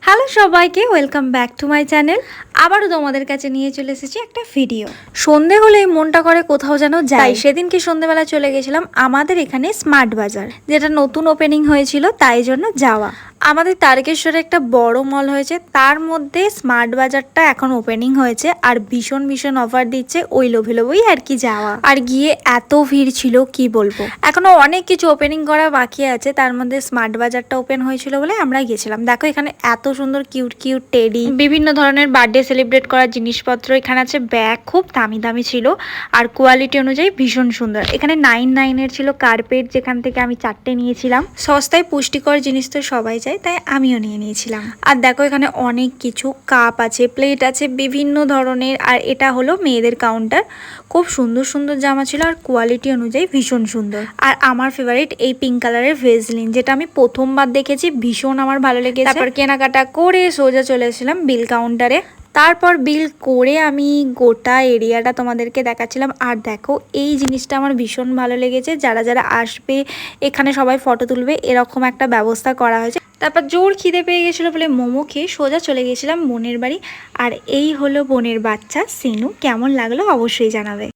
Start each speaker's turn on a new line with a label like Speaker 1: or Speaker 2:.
Speaker 1: Hello সবাইকে, welcome back to my channel. আবারও তোমাদের কাছে নিয়ে চলে এসেছি একটা ভিডিও। সন্ধে হলেই মনটা করে কোথাও যেন যাই। সেদিনকে সন্ধেবেলা চলে গেছিলাম আমাদের এখানে স্মার্ট বাজার, যেটা নতুন ওপেনিং হয়েছিল, তাই জন্য যাওয়া। আমাদের তারকেশ্বরে একটা বড় মল হয়েছে, তার মধ্যে স্মার্ট বাজারটা এখন ওপেনিং হয়েছে আর ভীষণ ভীষণ অফার দিচ্ছে, ওই লোভে লোভেই আর কি যাওয়া। আর গিয়ে এত ভিড় ছিল কি বলবো। এখনো অনেক কিছু ওপেনিং করা বাকি আছে, তার মধ্যে স্মার্ট বাজারটা ওপেন হয়েছিল বলে আমরা গেছিলাম। দেখো এখানে এত সুন্দর কিউট কিউট টেডি, বিভিন্ন ধরনের বার্থডে সেলিব্রেট করার জিনিসপত্র এখানে আছে। ব্যাগ খুব দামি দামি ছিল আর কোয়ালিটি অনুযায়ী ভীষণ সুন্দর। এখানে 9.9 ছিল কার্পেট, যেখান থেকে আমি 4টে নিয়েছিলাম। সস্তায় পুষ্টিকর জিনিস তো সবাই চায়, তাই আমিও নিয়ে নিয়েছিলাম। আর দেখো এখানে অনেক কিছু কাপ আছে, প্লেট আছে বিভিন্ন ধরনের। আর এটা হলো মেয়েদের কাউন্টার। খুব সুন্দর সুন্দর জামা ছিল আর কোয়ালিটি অনুযায়ী ভীষণ সুন্দর। আর আমার ফেভারিট এই পিঙ্ক কালারের ভেজলিন, যেটা আমি প্রথমবার দেখেছি, ভীষণ আমার ভালো লেগেছে। তারপর কেনাকাটা করে সোজা চলে এসেছিলাম বিল কাউন্টারে। তারপর বিল করে আমি গোটা এরিয়াটা তোমাদেরকে দেখাচ্ছিলাম। আর দেখো এই জিনিসটা আমার ভীষণ ভালো লেগেছে, যারা যারা আসবে এখানে সবাই ফটো তুলবে, এরকম একটা ব্যবস্থা করা হয়েছে। তারপর জোর খিদে পেয়ে গেছিলো বলে মোমো খেয়ে সোজা চলে গেছিলাম বোনের বাড়ি। আর এই হলো বোনের বাচ্চা সিনু। কেমন লাগলো অবশ্যই জানাবে।